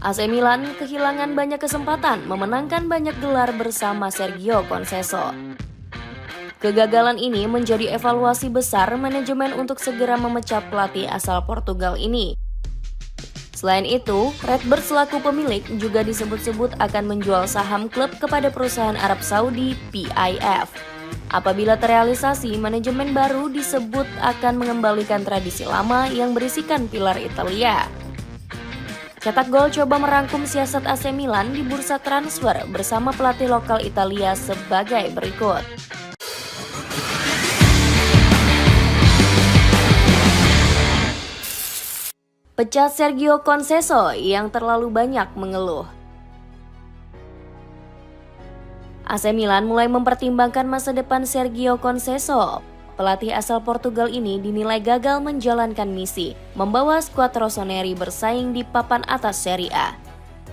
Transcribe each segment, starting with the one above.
AC Milan kehilangan banyak kesempatan memenangkan banyak gelar bersama Sergio Conceição. Kegagalan ini menjadi evaluasi besar manajemen untuk segera memecat pelatih asal Portugal ini. Selain itu, Redbird selaku pemilik juga disebut-sebut akan menjual saham klub kepada perusahaan Arab Saudi PIF. Apabila terrealisasi, manajemen baru disebut akan mengembalikan tradisi lama yang berisikan pilar Italia. Cetak Gol coba merangkum siasat AC Milan di bursa transfer bersama pelatih lokal Italia sebagai berikut. Pecat Sergio Conceição yang terlalu banyak mengeluh. AC Milan mulai mempertimbangkan masa depan Sergio Conceição. Pelatih asal Portugal ini dinilai gagal menjalankan misi, membawa skuad Rossoneri bersaing di papan atas Serie A.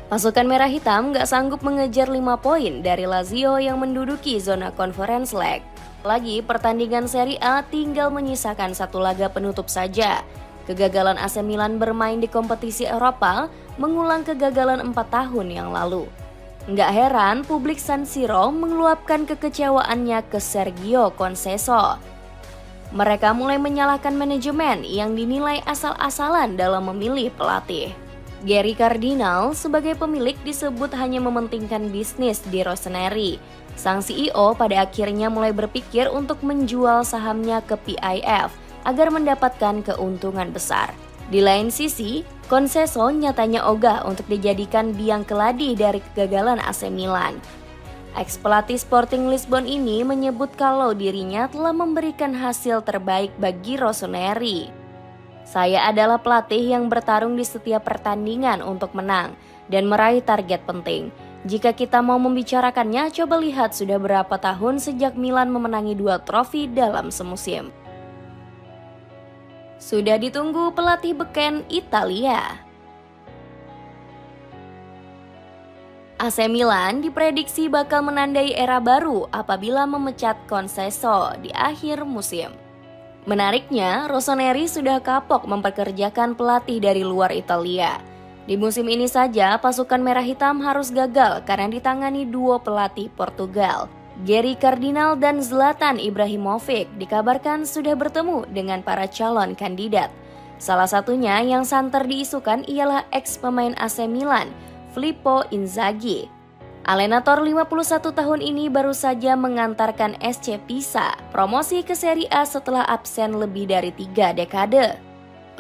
Pasukan Merah Hitam gak sanggup mengejar 5 poin dari Lazio yang menduduki zona Conference League. Lagi pertandingan Serie A tinggal menyisakan satu laga penutup saja. Kegagalan AC Milan bermain di kompetisi Eropa mengulang kegagalan 4 tahun yang lalu. Nggak heran publik San Siro mengeluapkan kekecewaannya ke Sergio Conceição. Mereka mulai menyalahkan manajemen yang dinilai asal-asalan dalam memilih pelatih. Gary Cardinal sebagai pemilik disebut hanya mementingkan bisnis di Rossoneri. Sang CEO pada akhirnya mulai berpikir untuk menjual sahamnya ke PIF agar mendapatkan keuntungan besar. Di lain sisi, Conceição nyatanya ogah untuk dijadikan biang keladi dari kegagalan AC Milan. Ex-pelatih Sporting Lisbon ini menyebut kalau dirinya telah memberikan hasil terbaik bagi Rossoneri. Saya adalah pelatih yang bertarung di setiap pertandingan untuk menang dan meraih target penting. Jika kita mau membicarakannya, coba lihat sudah berapa tahun sejak Milan memenangi 2 trofi dalam semusim. Sudah ditunggu pelatih beken Italia. AC Milan diprediksi bakal menandai era baru apabila memecat Conceição di akhir musim. Menariknya, Rossoneri sudah kapok mempekerjakan pelatih dari luar Italia. Di musim ini saja, pasukan Merah Hitam harus gagal karena ditangani 2 pelatih Portugal. Gary Cardinal dan Zlatan Ibrahimovic dikabarkan sudah bertemu dengan para calon kandidat. Salah satunya yang santer diisukan ialah ex-pemain AC Milan, Filippo Inzaghi. Allenatore 51 tahun ini baru saja mengantarkan SC Pisa promosi ke Serie A setelah absen lebih dari 3 dekade.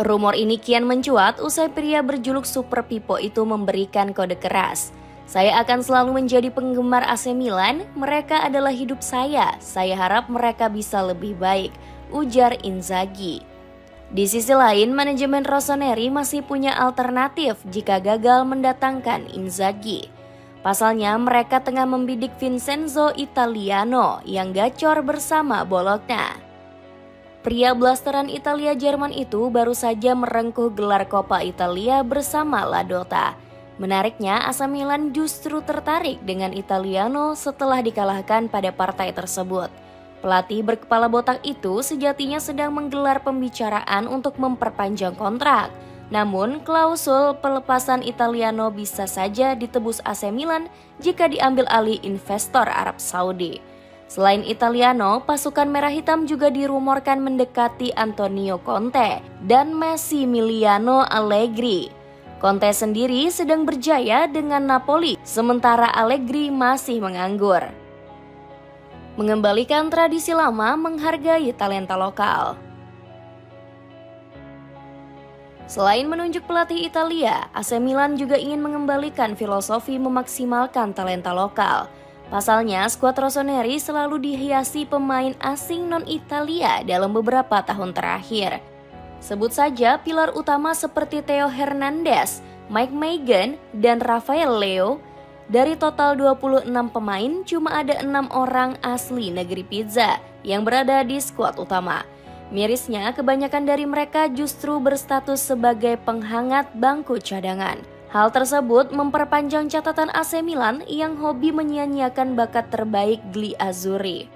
Rumor ini kian mencuat usai pria berjuluk Super Pippo itu memberikan kode keras. Saya akan selalu menjadi penggemar AC Milan, mereka adalah hidup saya harap mereka bisa lebih baik, ujar Inzaghi. Di sisi lain, manajemen Rossoneri masih punya alternatif jika gagal mendatangkan Inzaghi. Pasalnya mereka tengah membidik Vincenzo Italiano yang gacor bersama Bologna. Pria blasteran Italia Jerman itu baru saja merengkuh gelar Coppa Italia bersama La Dota. Menariknya, AC Milan justru tertarik dengan Italiano setelah dikalahkan pada partai tersebut. Pelatih berkepala botak itu sejatinya sedang menggelar pembicaraan untuk memperpanjang kontrak. Namun, klausul pelepasan Italiano bisa saja ditebus AC Milan jika diambil alih investor Arab Saudi. Selain Italiano, pasukan Merah Hitam juga dirumorkan mendekati Antonio Conte dan Massimiliano Allegri. Conte sendiri sedang berjaya dengan Napoli, sementara Allegri masih menganggur. Mengembalikan tradisi lama, menghargai talenta lokal. Selain menunjuk pelatih Italia, AC Milan juga ingin mengembalikan filosofi memaksimalkan talenta lokal. Pasalnya, skuad Rossoneri selalu dihiasi pemain asing non-Italia dalam beberapa tahun terakhir. Sebut saja pilar utama seperti Theo Hernandez, Mike Maignan, dan Rafael Leo. Dari total 26 pemain, cuma ada 6 orang asli negeri pizza yang berada di skuad utama. Mirisnya, kebanyakan dari mereka justru berstatus sebagai penghangat bangku cadangan. Hal tersebut memperpanjang catatan AC Milan yang hobi menyia-nyiakan bakat terbaik Gli Azzurri.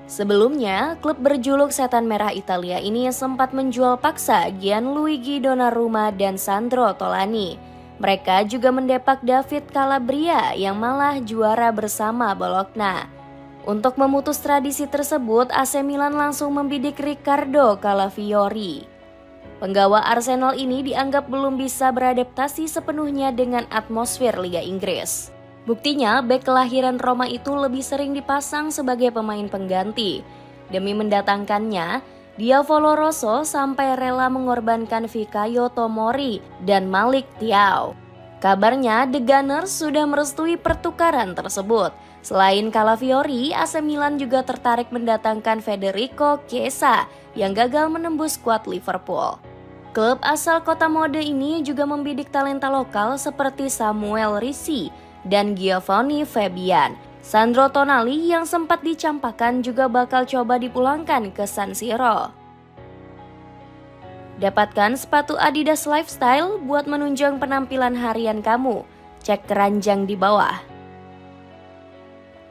Sebelumnya, klub berjuluk Setan Merah Italia ini sempat menjual paksa Gianluigi Donnarumma dan Sandro Tolani. Mereka juga mendepak David Calabria yang malah juara bersama Bologna. Untuk memutus tradisi tersebut, AC Milan langsung membidik Riccardo Calafiori. Penggawa Arsenal ini dianggap belum bisa beradaptasi sepenuhnya dengan atmosfer Liga Inggris. Buktinya, bek kelahiran Roma itu lebih sering dipasang sebagai pemain pengganti. Demi mendatangkannya, Diavolo Rosso sampai rela mengorbankan Fikayo Tomori dan Malik Thiaw. Kabarnya, The Gunners sudah merestui pertukaran tersebut. Selain Calafiori, AC Milan juga tertarik mendatangkan Federico Chiesa yang gagal menembus skuad Liverpool. Klub asal kota mode ini juga membidik talenta lokal seperti Samuel Ricci dan Giovanni Fabian. Sandro Tonali yang sempat dicampakkan juga bakal coba dipulangkan ke San Siro. Dapatkan sepatu Adidas Lifestyle buat menunjang penampilan harian kamu. Cek keranjang di bawah.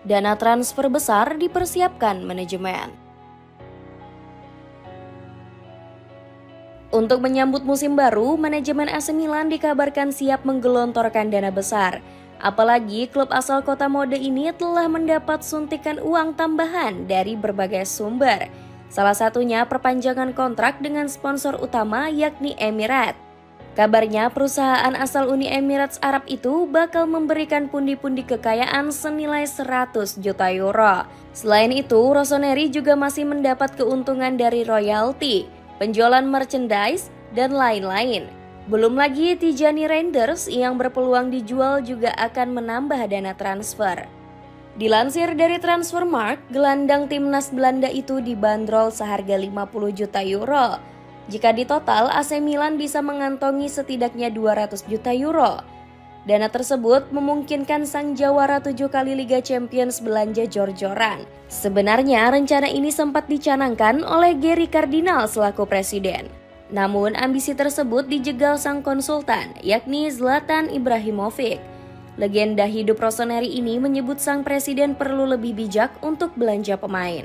Dana transfer besar dipersiapkan manajemen. Untuk menyambut musim baru, manajemen AC Milan dikabarkan siap menggelontorkan dana besar. Apalagi klub asal kota mode ini telah mendapat suntikan uang tambahan dari berbagai sumber. Salah satunya perpanjangan kontrak dengan sponsor utama yakni Emirates. Kabarnya perusahaan asal Uni Emirates Arab itu bakal memberikan pundi-pundi kekayaan senilai 100 juta euro. Selain itu, Rossoneri juga masih mendapat keuntungan dari royalti, penjualan merchandise, dan lain-lain. Belum lagi Tijani Reinders yang berpeluang dijual juga akan menambah dana transfer. Dilansir dari Transfermarkt, gelandang timnas Belanda itu dibanderol seharga 50 juta euro. Jika ditotal, AC Milan bisa mengantongi setidaknya 200 juta euro. Dana tersebut memungkinkan sang jawara 7 kali Liga Champions belanja jor-joran. Sebenarnya rencana ini sempat dicanangkan oleh Gary Cardinal selaku presiden. Namun ambisi tersebut dijegal sang konsultan, yakni Zlatan Ibrahimovic. Legenda hidup Rossoneri ini menyebut sang presiden perlu lebih bijak untuk belanja pemain.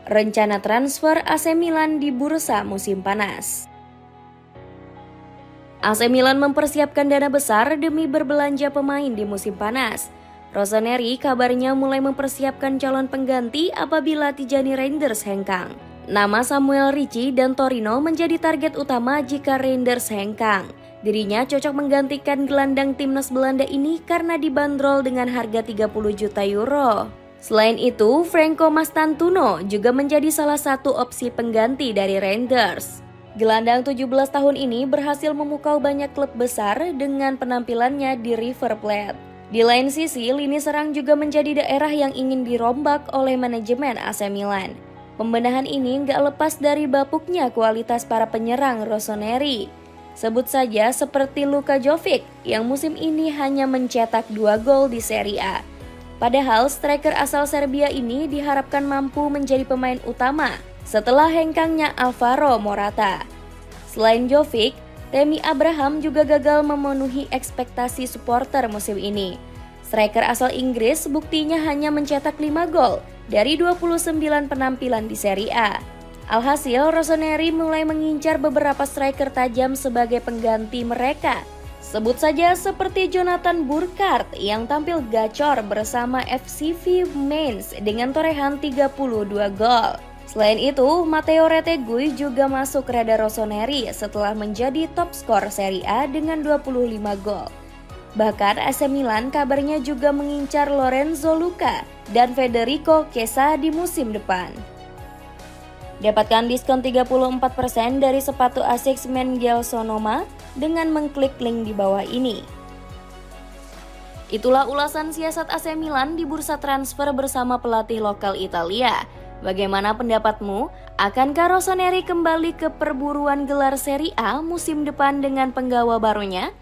Rencana transfer AC Milan di bursa musim panas. AC Milan mempersiapkan dana besar demi berbelanja pemain di musim panas. Rossoneri kabarnya mulai mempersiapkan calon pengganti apabila Tijani Reinders hengkang. Nama Samuel Ricci dan Torino menjadi target utama jika Reinders hengkang. Dirinya cocok menggantikan gelandang timnas Belanda ini karena dibanderol dengan harga 30 juta euro. Selain itu, Franco Mastantuono juga menjadi salah satu opsi pengganti dari Reinders. Gelandang 17 tahun ini berhasil memukau banyak klub besar dengan penampilannya di River Plate. Di lain sisi, lini serang juga menjadi daerah yang ingin dirombak oleh manajemen AC Milan. Pembenahan ini nggak lepas dari bapuknya kualitas para penyerang Rossoneri. Sebut saja seperti Luka Jovic yang musim ini hanya mencetak 2 gol di Serie A. Padahal striker asal Serbia ini diharapkan mampu menjadi pemain utama setelah hengkangnya Alvaro Morata. Selain Jovic, Tammy Abraham juga gagal memenuhi ekspektasi supporter musim ini. Striker asal Inggris buktinya hanya mencetak 5 gol dari 29 penampilan di Serie A. Alhasil, Rossoneri mulai mengincar beberapa striker tajam sebagai pengganti mereka. Sebut saja seperti Jonathan Burkhardt yang tampil gacor bersama FCV Mainz dengan torehan 32 gol. Selain itu, Matteo Retegui juga masuk radar Rossoneri setelah menjadi top skor Serie A dengan 25 gol. Bahkan AC Milan kabarnya juga mengincar Lorenzo Luca dan Federico Chiesa di musim depan. Dapatkan diskon 34% dari sepatu Asics Mengel Sonoma dengan mengklik link di bawah ini. Itulah ulasan siasat AC Milan di bursa transfer bersama pelatih lokal Italia. Bagaimana pendapatmu? Akankah Rossoneri kembali ke perburuan gelar Serie A musim depan dengan penggawa barunya?